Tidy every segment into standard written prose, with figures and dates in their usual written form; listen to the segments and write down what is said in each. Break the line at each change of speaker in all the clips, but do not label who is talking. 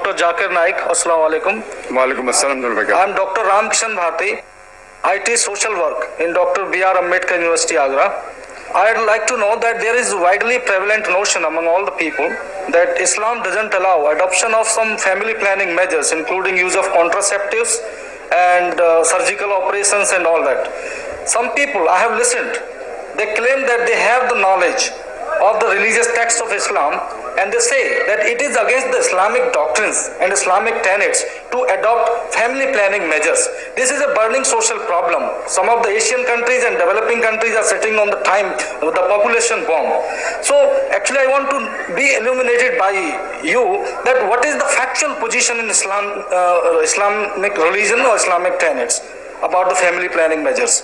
Dr. Zakir Naik. Assalamu alaikum.
Walaikum assalam.
I am Dr. Ramkishan Bharti. I teach social work in Dr. B.R. Ambedkar University, Agra. I'd like to know that there is widely prevalent notion among all the people that Islam doesn't allow adoption of some family planning measures, including use of contraceptives and surgical operations and all that. Some people, I have listened, they claim that they have the knowledge of the religious texts of Islam, and they say that it is against the Islamic doctrines and Islamic tenets to adopt family planning measures. This is a burning social problem. Some of the Asian countries and developing countries are sitting on the time with the population bomb. So actually I want to be illuminated by you that what is the factual position in Islam, Islamic religion or Islamic tenets about the family planning measures.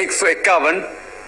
151,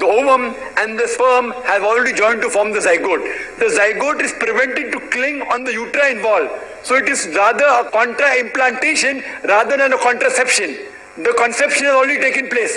the ovum and the sperm have already joined to form the zygote. The zygote is prevented to cling on the uterine wall, so it is rather a contra implantation rather than a contraception. The conception has already taken place.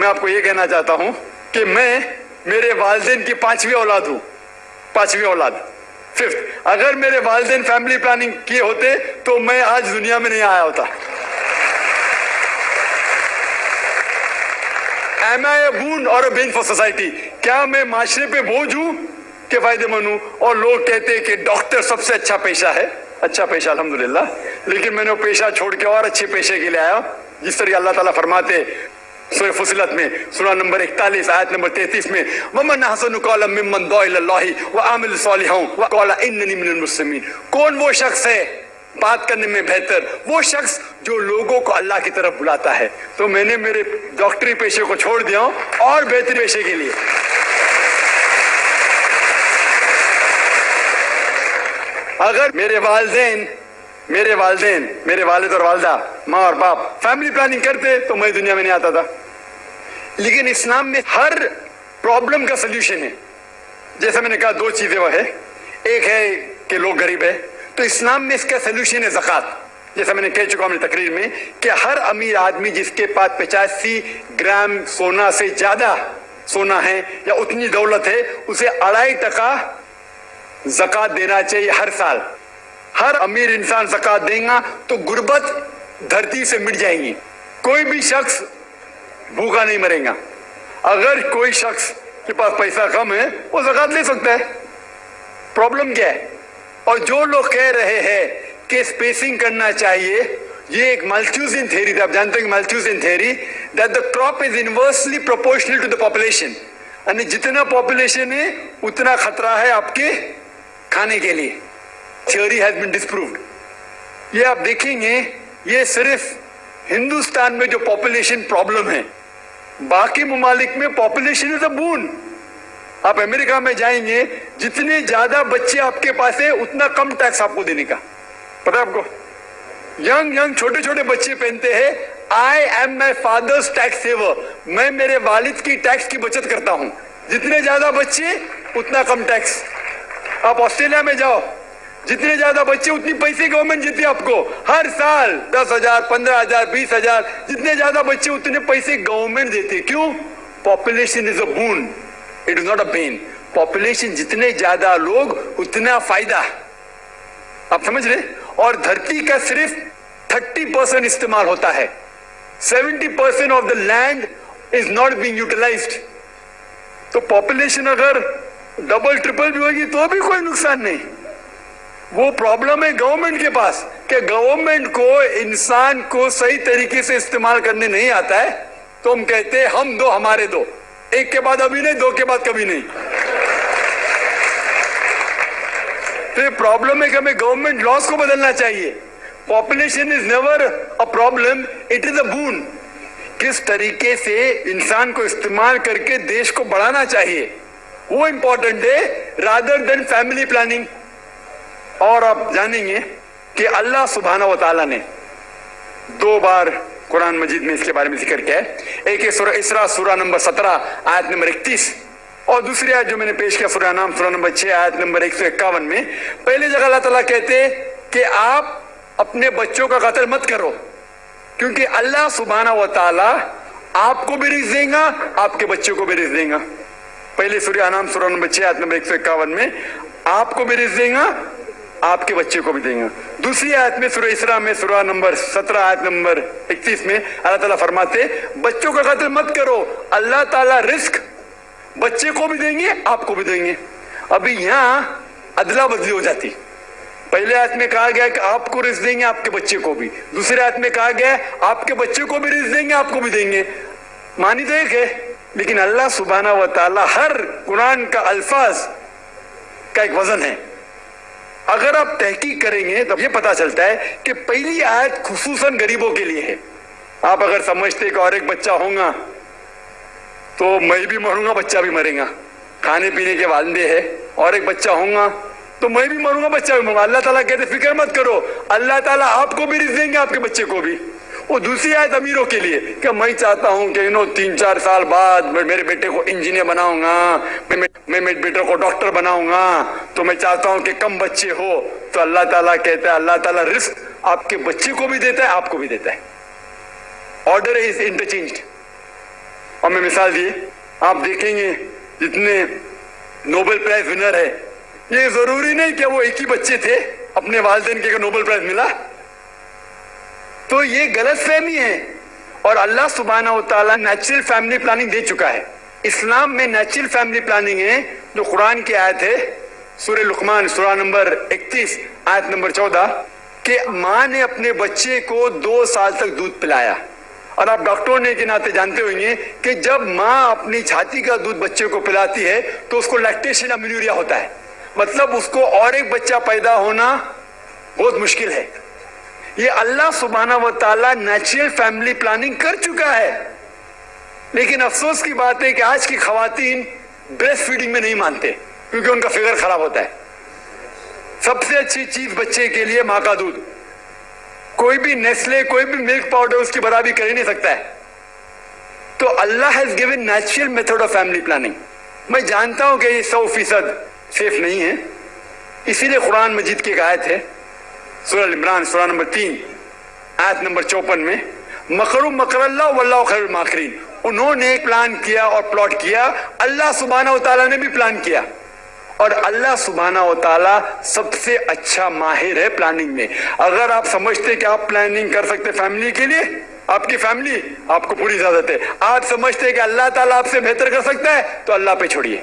میں آپ کو یہ کہنا چاہتا ہوں کہ میں میرے والدین کی 5ویں اولاد ہوں، 5ویں اولاد، 5th۔ اگر میرے والدین فیملی پلاننگ کیے ہوتے تو میں آج دنیا میں نہیں آیا ہوتا۔ Am I a boon or a bane for society؟ کیا میں معاشرے پہ بوجھ ہوں کہ فائدے مند ہوں؟ اور لوگ کہتے ہیں کہ ڈاکٹر سب سے اچھا پیشہ ہے، اچھا پیشہ الحمدللہ، لیکن میں نے وہ پیشہ چھوڑ کے اور اچھے پیشے کے لیے آیا، جس طرح اللہ تعالیٰ فرماتے سورہ فصلت میں سورہ نمبر 41 آیت نمبر 33 میں وَمَنْ أَحْسَنُ قَوْلًا مِّمَّنْ دَعَا إِلَى اللَّهِ وَعَمِلَ صَالِحًا وَقَالَ إِنَّنِي مِنَ الْمُسْلِمِينَ۔ کون وہ شخص ہے بات کرنے میں بہتر؟ وہ شخص جو لوگوں کو اللہ کی طرف بلاتا ہے۔ تو میں نے میرے ڈاکٹری پیشے کو چھوڑ دیا ہوں اور بہتر پیشے کے لیے۔ اگر میرے والد اور والدہ، ماں اور باپ فیملی پلاننگ کرتے تو میں دنیا میں نہیں آتا تھا۔ لیکن اسلام میں ہر پرابلم کا سلیوشن ہے۔ جیسے میں نے کہا 2 چیزیں وہ ہے، ایک ہے کہ لوگ غریب ہے، تو اسلام میں اس کا سلیوشن ہے زکوٰۃ۔ جیسا میں نے کہہ چکا ہوں اپنی تقریر میں کہ ہر امیر آدمی جس کے پاس 85 گرام سونا سے زیادہ سونا ہے یا اتنی دولت ہے، اسے 2.5% زکوٰۃ دینا چاہیے ہر سال۔ ہر امیر انسان زکوٰۃ دے گا تو غربت دھرتی سے مٹ جائیں گی، کوئی بھی شخص بھوکا نہیں مرے گا۔ اگر کوئی شخص کے پاس پیسہ کم ہے وہ زکوٰۃ لے سکتا ہے، پرابلم کیا ہے؟ اور جو لوگ کہہ رہے ہیں کہ اسپیسنگ کرنا چاہیے، یہ ایک مالتھیوزین تھیوری تھی، آپ جانتے ہیں کہ مالتھیوزین theory that the crop is inversely proportional to the population، یعنی جتنا پاپولیشن ہے اتنا خطرہ ہے آپ کے کھانے کے لیے۔ Theory has been disproved۔ یہ آپ دیکھیں گے یہ صرف ہندوستان میں جو پاپولیشن پرابلم ہے، باقی ممالک میں پاپولیشن از اے بون۔ آپ امریکہ میں جائیں گے، جتنے زیادہ بچے آپ کے پاس ہیں اتنا کم ٹیکس آپ کو دینے کا، پتہ ہے آپ کو؟ ینگ چھوٹے چھوٹے بچے پہنتے ہیں I am my father's tax saver، میں میرے والد کی ٹیکس کی بچت کرتا ہوں۔ جتنے زیادہ بچے اتنا کم ٹیکس۔ آپ آسٹریلیا میں جاؤ، جتنے زیادہ بچے اتنی پیسے گورنمنٹ دیتی ہے آپ کو ہر سال، 10,000 15,000 20,000، جتنے زیادہ بچے اتنے پیسے گورنمنٹ دیتی ہے۔ کیوں؟ Population is a bone, it is not a been. Population جتنے زیادہ لوگ اتنا فائدہ، آپ سمجھ رہے؟ اور دھرتی کا صرف 30% استعمال ہوتا ہے، 70% of the land is not being utilised. تو پاپولیشن اگر ڈبل ٹرپل بھی ہوگی تو بھی کوئی نقصان نہیں۔ وہ پرابلم ہے گورنمنٹ کے پاس کہ گورنمنٹ کو انسان کو صحیح طریقے سے استعمال کرنے نہیں آتا ہے، تو ہم کہتے ہیں ہم دو ہمارے دو، ایک کے بعد ابھی نہیں، دو کے بعد کبھی نہیں۔ تو یہ پرابلم ہے کہ ہمیں گورنمنٹ لاز کو بدلنا چاہیے۔ Population is never a problem, it is a bone. کس طریقے سے انسان کو استعمال کر کے دیش کو بڑھانا چاہیے وہ امپورٹنٹ ہے رادر دین فیملی پلاننگ۔ اور آپ جانیں گے کہ اللہ سبحانہ و تعالیٰ نے 2 بار قرآن مجید میں اس کے بارے میں ذکر کیا ہے۔ ایک ہے سورہ اسراء سورہ نمبر 17 آیت نمبر 31، اور دوسری آیت جو میں نے پیش کیا سورہ انعام سورہ نمبر 6 آیت نمبر 151 میں۔ پہلے جگہ اللہ تعالیٰ کہتے کہ آپ اپنے بچوں کا قتل مت کرو، کیونکہ اللہ سبحانہ و تعالیٰ آپ کو بھی رزق دیں گا، آپ کے بچوں کو بھی رزق دیں گا۔ پہلے سورہ انعام سورہ نمبر 6 آیت نمبر 151 میں آپ کو بھی رزق دیں گا، آپ کے بچے کو بھی دیں گا۔ دوسری آیت میں سورہ اسراء میں سورہ نمبر 17 آیت نمبر 31 میں اللہ تعالیٰ فرماتے بچوں کا قتل مت کرو، اللہ تعالیٰ رزق بچے کو بھی دیں گے، آپ کو بھی دیں گے۔ ابھی یہاں ادلا بدلی ہو جاتی، پہلے آیت میں کہا گیا کہ آپ کو رزق دیں گے، آپ کے بچے کو بھی، دوسری آیت میں کہا گیا آپ کے بچے کو بھی رزق دیں گے، آپ کو بھی دیں گے۔ معنی تو ایک ہے، لیکن اللہ سبحانہ و تعالیٰ ہر قرآن کا الفاظ کا ایک وزن ہے۔ اگر آپ تحقیق کریں گے تو یہ پتا چلتا ہے کہ پہلی آیت خصوصاً غریبوں کے لیے ہے۔ آپ اگر سمجھتے کہ اور ایک بچہ ہوگا تو میں بھی مروں گا، بچہ بھی مرے گا، کھانے پینے کے والدے ہیں، اور ایک بچہ ہوگا تو میں بھی مروں گا، بچہ بھی مروں گا۔ اللہ تعالیٰ کہتے فکر مت کرو، اللہ تعالیٰ آپ کو بھی رزق دیں گے، آپ کے بچے کو بھی۔ وہ دوسری آیت امیروں کے لیے کہ میں چاہتا ہوں کہ 3-4 سال بعد میں میرے بیٹے کو انجینئر بناؤں گا، میں میرے بیٹے کو ڈاکٹر بناؤں گا، تو میں چاہتا ہوں کہ کم بچے ہو۔ تو اللہ تعالیٰ کہتا ہے اللہ تعالیٰ رزق آپ کے بچے کو بھی دیتا ہے، آپ کو بھی دیتا ہے۔ Order is انٹرچینجڈ۔ اور میں مثال دی آپ دیکھیں گے جتنے نوبل پرائز ونر ہے یہ ضروری نہیں کہ وہ ایک ہی بچے تھے اپنے والدین کے نوبل پرائز ملا. تو یہ غلط فہمی ہے. اور اللہ سبحانہ و تعالیٰ نیچرل فیملی پلاننگ دے چکا ہے. اسلام میں نیچرل فیملی پلاننگ ہے جو قرآن کی آیت ہے سورہ لقمان سورہ نمبر 31 آیت نمبر 14 کہ ماں نے اپنے بچے کو 2 سال تک دودھ پلایا. اور آپ ڈاکٹر ہونے کے ناطے جانتے ہوئیں گے کہ جب ماں اپنی چھاتی کا دودھ بچے کو پلاتی ہے تو اس کو لیکٹیشن امینوریا ہوتا ہے. مطلب اس کو اور ایک بچہ پیدا ہونا بہت مشکل ہے. یہ اللہ سبحانہ و تعالیٰ نیچرل فیملی پلاننگ کر چکا ہے. لیکن افسوس کی بات ہے کہ آج کی خواتین بریسٹ فیڈنگ میں نہیں مانتے کیونکہ ان کا فگر خراب ہوتا ہے. سب سے اچھی چیز بچے کے لیے ماں کا دودھ. کوئی بھی نیسلے کوئی بھی ملک پاؤڈر اس کی برابری کر ہی نہیں سکتا ہے. تو اللہ has given natural method of family planning. میں جانتا ہوں کہ یہ 100% سیف نہیں ہے. اسی لیے قرآن مجید کی ایک آیت ہے سورہ عمران سورہ نمبر 3 آیت نمبر 54 میں مکروا مکر اللہ واللہ خیر الماکرین. انہوں نے پلان کیا اور پلاٹ کیا, اللہ سبحانہ و تعالیٰ نے بھی پلان کیا. اور اللہ سبحانہ و تعالیٰ سب سے اچھا ماہر ہے پلاننگ میں. اگر آپ سمجھتے کہ آپ پلاننگ کر سکتے فیملی کے لیے, آپ کی فیملی, آپ کو پوری اجازت ہے. آپ سمجھتے کہ اللہ تعالیٰ آپ سے بہتر کر سکتا ہے تو اللہ پہ چھوڑیے.